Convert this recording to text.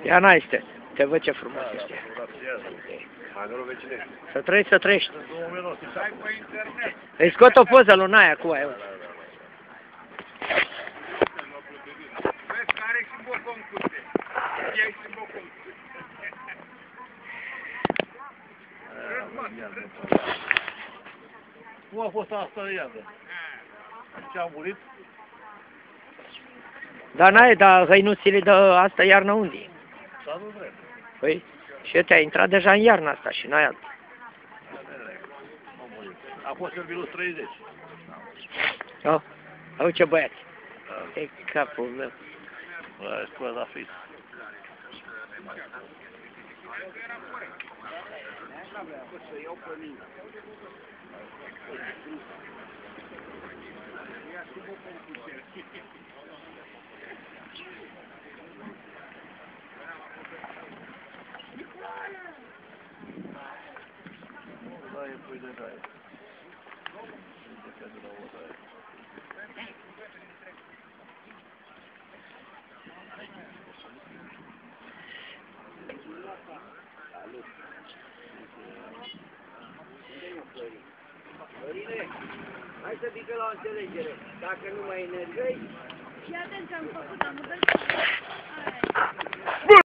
Ia naște, te văd ce frumos este. Să trăiești, să trăiești. Îi scot o poză lui Naia cu aia. Cum a fost asta de iarnă? Ce a murit? Dar n-ai, dar hăinuțile de asta iarnă unde e? S-a dus drept. Păi, și te-ai intrat deja în iarna asta și n-ai altă. A fost în minus 30. Oh, au ce băiați. E capul meu. Bă, scoa la fix. Da, e pui de daie. Florine, hai să zică la o înțelegere. Dacă nu mai enervezi... Fii atent ce am făcut, am